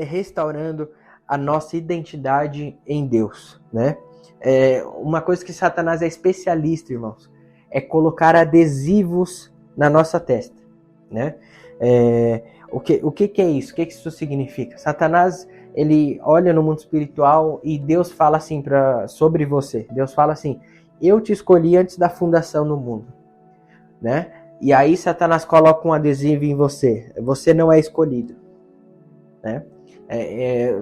restaurando a nossa identidade em Deus, né? Uma coisa que Satanás é especialista, irmãos, é colocar adesivos na nossa testa, né? O que é isso? O que isso significa? Satanás, ele olha no mundo espiritual e Deus fala assim sobre você. Deus fala assim: eu te escolhi antes da fundação do mundo, né? E aí Satanás coloca um adesivo em você. Você não é escolhido, né?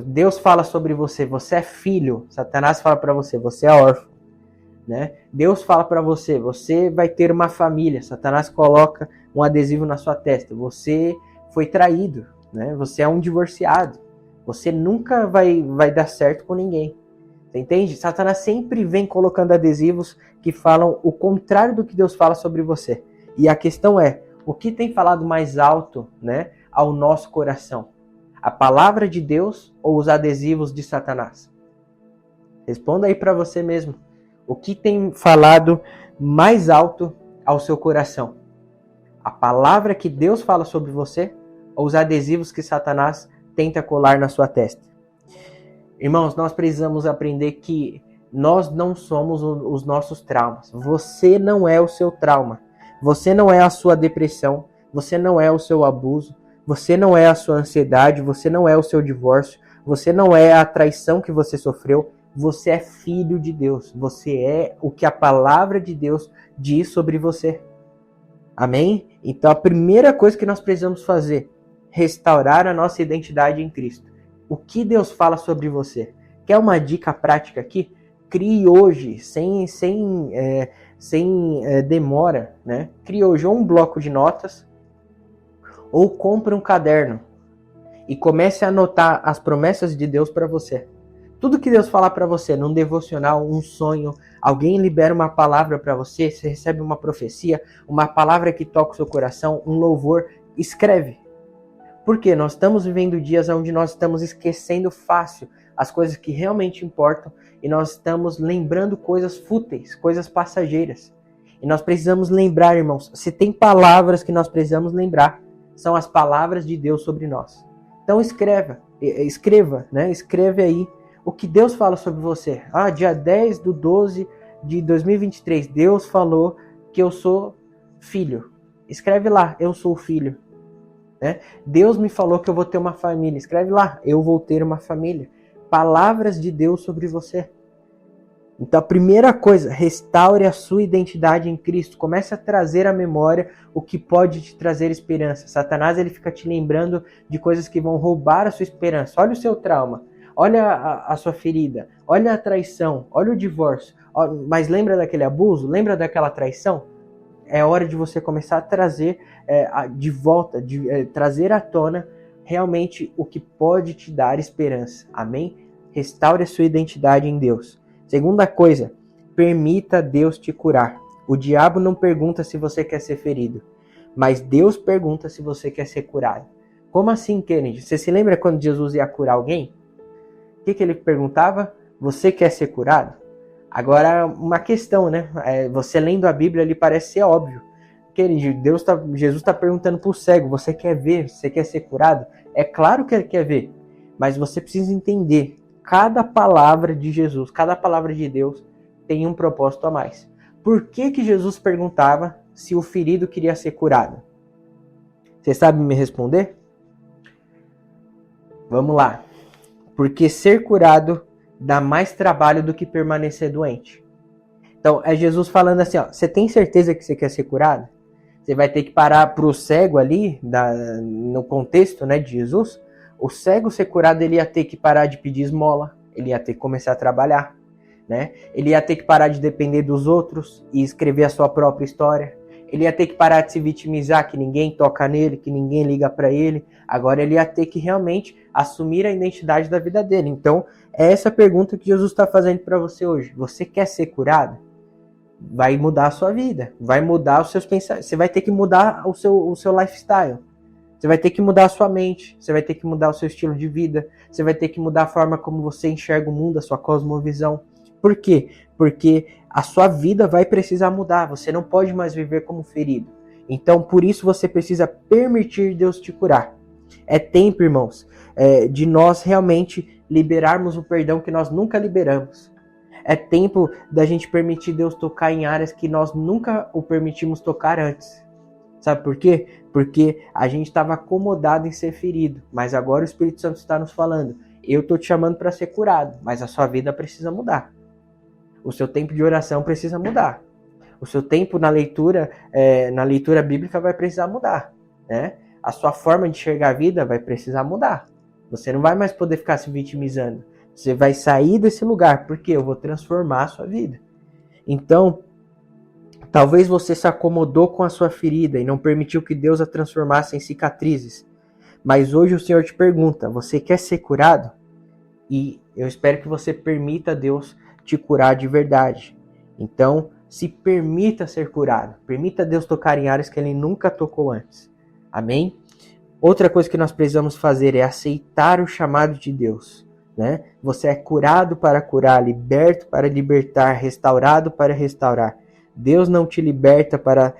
Deus fala sobre você: você é filho. Satanás fala para você: você é órfão, né? Deus fala para você: você vai ter uma família. Satanás coloca um adesivo na sua testa: você foi traído, né? Você é um divorciado. Você nunca vai dar certo com ninguém. Você entende? Satanás sempre vem colocando adesivos que falam o contrário do que Deus fala sobre você. E a questão é: o que tem falado mais alto, né, ao nosso coração? A palavra de Deus ou os adesivos de Satanás? Responda aí para você mesmo. O que tem falado mais alto ao seu coração? A palavra que Deus fala sobre você ou os adesivos que Satanás tenta colar na sua testa? Irmãos, nós precisamos aprender que nós não somos os nossos traumas. Você não é o seu trauma. Você não é a sua depressão. Você não é o seu abuso. Você não é a sua ansiedade. Você não é o seu divórcio. Você não é a traição que você sofreu. Você é filho de Deus. Você é o que a palavra de Deus diz sobre você. Amém? Então a primeira coisa que nós precisamos fazer: restaurar a nossa identidade em Cristo. O que Deus fala sobre você? Quer uma dica prática aqui? Crie hoje, sem demora, né? Crie hoje ou um bloco de notas ou compre um caderno e comece a anotar as promessas de Deus para você. Tudo que Deus falar para você, num devocional, um sonho, alguém libera uma palavra para você, você recebe uma profecia, uma palavra que toca o seu coração, um louvor, escreve. Porque nós estamos vivendo dias onde nós estamos esquecendo fácil as coisas que realmente importam e nós estamos lembrando coisas fúteis, coisas passageiras. E nós precisamos lembrar, irmãos, se tem palavras que nós precisamos lembrar, são as palavras de Deus sobre nós. Então escreva, né? Escreve aí o que Deus fala sobre você. Dia 10/12 de 2023, Deus falou que eu sou filho. Escreve lá: eu sou filho. Né? Deus me falou que eu vou ter uma família. Escreve lá: eu vou ter uma família. Palavras de Deus sobre você. Então a primeira coisa: restaure a sua identidade em Cristo. Comece a trazer à memória o que pode te trazer esperança. Satanás, ele fica te lembrando de coisas que vão roubar a sua esperança. Olha o seu trauma. Olha a sua ferida. Olha a traição. Olha o divórcio. Mas lembra daquele abuso? Lembra daquela traição? É hora de você começar a trazer de volta, trazer à tona realmente o que pode te dar esperança. Amém? Restaure a sua identidade em Deus. Segunda coisa: permita Deus te curar. O diabo não pergunta se você quer ser ferido, mas Deus pergunta se você quer ser curado. Como assim, Kennedy? Você se lembra quando Jesus ia curar alguém? O que ele perguntava? Você quer ser curado? Agora, uma questão, né? Você lendo a Bíblia, ali parece ser óbvio. Jesus está perguntando para o cego: você quer ver? Você quer ser curado? É claro que ele quer ver, mas você precisa entender: cada palavra de Jesus, cada palavra de Deus tem um propósito a mais. Por que Jesus perguntava se o ferido queria ser curado? Você sabe me responder? Vamos lá. Porque ser curado dá mais trabalho do que permanecer doente. Então, é Jesus falando assim: você tem certeza que você quer ser curado? Você vai ter que parar para o cego ali, no contexto, né, de Jesus. O cego ser curado, ele ia ter que parar de pedir esmola, ele ia ter que começar a trabalhar, né? Ele ia ter que parar de depender dos outros e escrever a sua própria história. Ele ia ter que parar de se vitimizar, que ninguém toca nele, que ninguém liga para ele. Agora ele ia ter que realmente assumir a identidade da vida dele. Então, é essa pergunta que Jesus está fazendo para você hoje. Você quer ser curado? Vai mudar a sua vida, vai mudar os seus pensamentos. Você vai ter que mudar o seu lifestyle. Você vai ter que mudar a sua mente, você vai ter que mudar o seu estilo de vida, você vai ter que mudar a forma como você enxerga o mundo, a sua cosmovisão. Por quê? Porque a sua vida vai precisar mudar, você não pode mais viver como ferido. Então, por isso você precisa permitir Deus te curar. É tempo, irmãos, de nós realmente liberarmos o perdão que nós nunca liberamos. É tempo da gente permitir Deus tocar em áreas que nós nunca o permitimos tocar antes. Sabe por quê? Porque a gente estava acomodado em ser ferido, mas agora o Espírito Santo está nos falando: eu estou te chamando para ser curado, mas a sua vida precisa mudar. O seu tempo de oração precisa mudar. O seu tempo na leitura bíblica vai precisar mudar, né? A sua forma de enxergar a vida vai precisar mudar. Você não vai mais poder ficar se vitimizando. Você vai sair desse lugar, porque eu vou transformar a sua vida. Então, talvez você se acomodou com a sua ferida e não permitiu que Deus a transformasse em cicatrizes. Mas hoje o Senhor te pergunta: você quer ser curado? E eu espero que você permita Deus te curar de verdade. Então, se permita ser curado. Permita Deus tocar em áreas que Ele nunca tocou antes. Amém? Outra coisa que nós precisamos fazer é aceitar o chamado de Deus. Né? Você é curado para curar, liberto para libertar, restaurado para restaurar. Deus não te liberta para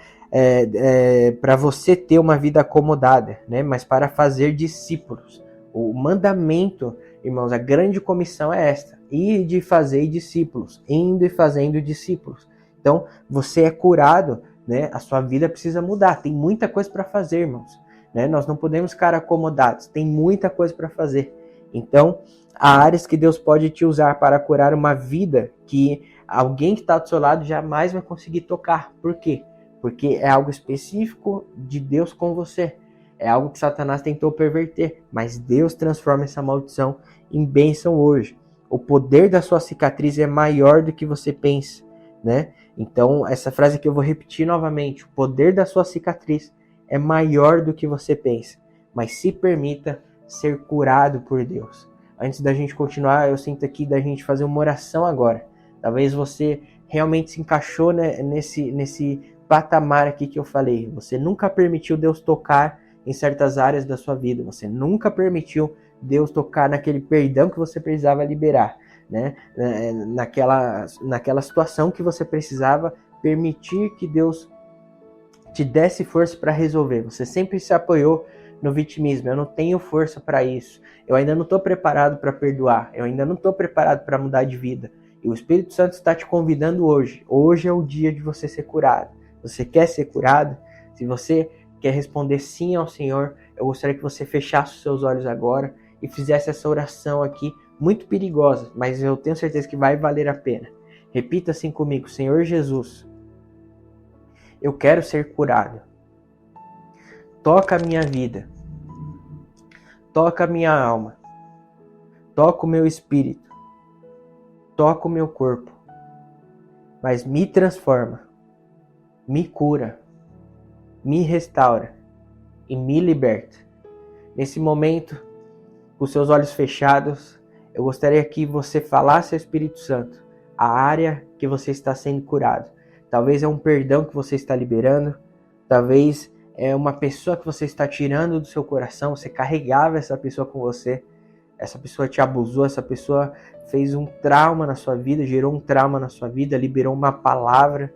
você ter uma vida acomodada, né? Mas para fazer discípulos. O mandamento, irmãos, a grande comissão é esta: ir de fazer discípulos, indo e fazendo discípulos. Então, você é curado, né? A sua vida precisa mudar. Tem muita coisa para fazer, irmãos. Né? Nós não podemos ficar acomodados. Tem muita coisa para fazer. Então, há áreas que Deus pode te usar para curar uma vida que alguém que está do seu lado jamais vai conseguir tocar. Por quê? Porque é algo específico de Deus com você. É algo que Satanás tentou perverter. Mas Deus transforma essa maldição em bênção hoje. O poder da sua cicatriz é maior do que você pensa, né? Então, essa frase aqui eu vou repetir novamente. O poder da sua cicatriz é maior do que você pensa. Mas se permita ser curado por Deus. Antes da gente continuar, eu sinto aqui da gente fazer uma oração agora. Talvez você realmente se encaixou, né, nesse patamar aqui que eu falei. Você nunca permitiu Deus tocar em certas áreas da sua vida. Você nunca permitiu Deus tocar naquele perdão que você precisava liberar, né? Naquela situação que você precisava permitir que Deus te desse força para resolver. Você sempre se apoiou no vitimismo. Eu não tenho força para isso. Eu ainda não estou preparado para perdoar. Eu ainda não estou preparado para mudar de vida. E o Espírito Santo está te convidando hoje. Hoje é o dia de você ser curado. Você quer ser curado? Se você quer responder sim ao Senhor, eu gostaria que você fechasse os seus olhos agora e fizesse essa oração aqui, muito perigosa, mas eu tenho certeza que vai valer a pena. Repita assim comigo: Senhor Jesus, eu quero ser curado. Toca a minha vida. Toca a minha alma. Toca o meu espírito. Toca o meu corpo. Mas me transforma. Me cura. Me restaura. E me liberta. Nesse momento, com seus olhos fechados, eu gostaria que você falasse ao Espírito Santo a área que você está sendo curado. Talvez é um perdão que você está liberando. Talvez é uma pessoa que você está tirando do seu coração. Você carregava essa pessoa com você. Essa pessoa te abusou. Essa pessoa fez um trauma na sua vida. Gerou um trauma na sua vida. Liberou uma palavra.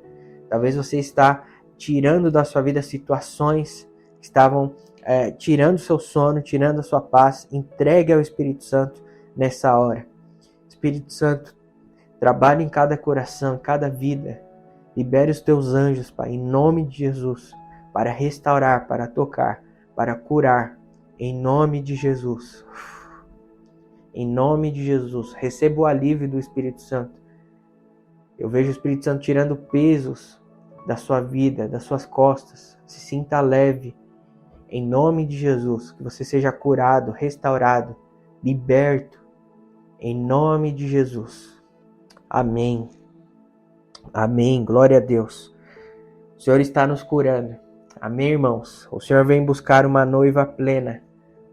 Talvez você está tirando da sua vida situações que estavam tirando o seu sono, tirando a sua paz. Entregue ao Espírito Santo nessa hora. Espírito Santo, trabalhe em cada coração, em cada vida. Libere os teus anjos, Pai, em nome de Jesus, para restaurar, para tocar, para curar, em nome de Jesus. Em nome de Jesus, receba o alívio do Espírito Santo. Eu vejo o Espírito Santo tirando pesos da sua vida, das suas costas. Se sinta leve, em nome de Jesus, que você seja curado, restaurado, liberto, em nome de Jesus. Amém. Amém. Glória a Deus. O Senhor está nos curando. Amém, irmãos? O Senhor vem buscar uma noiva plena,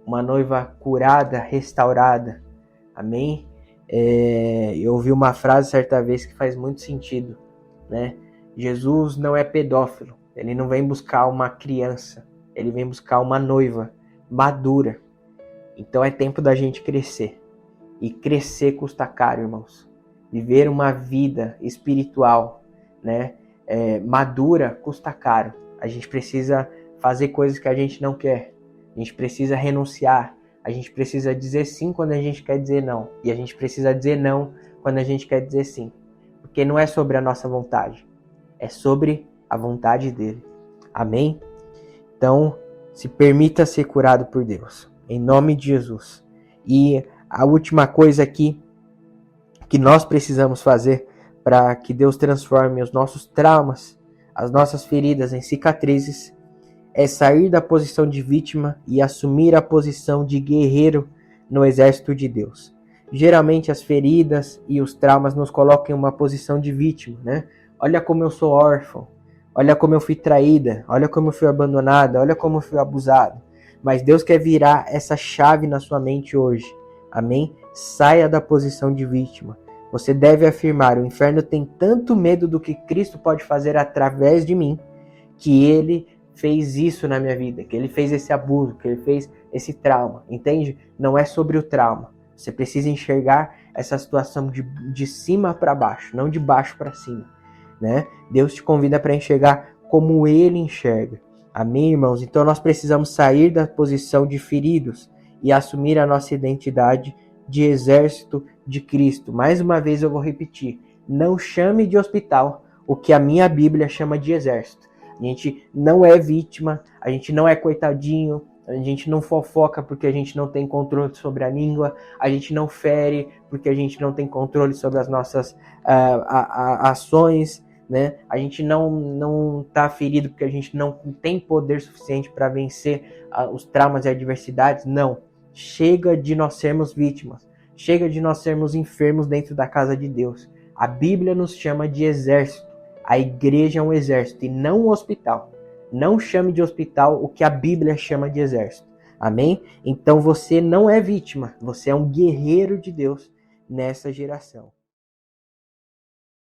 uma noiva curada, restaurada. Amém? Eu ouvi uma frase certa vez que faz muito sentido, né? Jesus não é pedófilo. Ele não vem buscar uma criança. Ele vem buscar uma noiva madura. Então é tempo da gente crescer. E crescer custa caro, irmãos. Viver uma vida espiritual, né, madura custa caro. A gente precisa fazer coisas que a gente não quer. A gente precisa renunciar. A gente precisa dizer sim quando a gente quer dizer não. E a gente precisa dizer não quando a gente quer dizer sim. Porque não é sobre a nossa vontade. É sobre a vontade dele. Amém? Então, se permita ser curado por Deus. Em nome de Jesus. E a última coisa aqui que nós precisamos fazer para que Deus transforme os nossos traumas, as nossas feridas em cicatrizes, é sair da posição de vítima e assumir a posição de guerreiro no exército de Deus. Geralmente as feridas e os traumas nos colocam em uma posição de vítima, né? Olha como eu sou órfão, olha como eu fui traída, olha como eu fui abandonada, olha como eu fui abusado. Mas Deus quer virar essa chave na sua mente hoje. Amém? Saia da posição de vítima. Você deve afirmar: o inferno tem tanto medo do que Cristo pode fazer através de mim, que ele fez isso na minha vida, que ele fez esse abuso, que ele fez esse trauma, entende? Não é sobre o trauma. Você precisa enxergar essa situação de cima para baixo, não de baixo para cima, né? Deus te convida para enxergar como ele enxerga. Amém, irmãos? Então nós precisamos sair da posição de feridos e assumir a nossa identidade de exército de Cristo. Mais uma vez eu vou repetir: não chame de hospital o que a minha Bíblia chama de exército. A gente não é vítima, a gente não é coitadinho, a gente não fofoca porque a gente não tem controle sobre a língua, a gente não fere porque a gente não tem controle sobre as nossas ações, né? A gente não tá ferido porque a gente não tem poder suficiente para vencer os traumas e adversidades. Não. Chega de nós sermos vítimas. Chega de nós sermos enfermos dentro da casa de Deus. A Bíblia nos chama de exército. A igreja é um exército e não um hospital. Não chame de hospital o que a Bíblia chama de exército. Amém? Então você não é vítima. Você é um guerreiro de Deus nessa geração.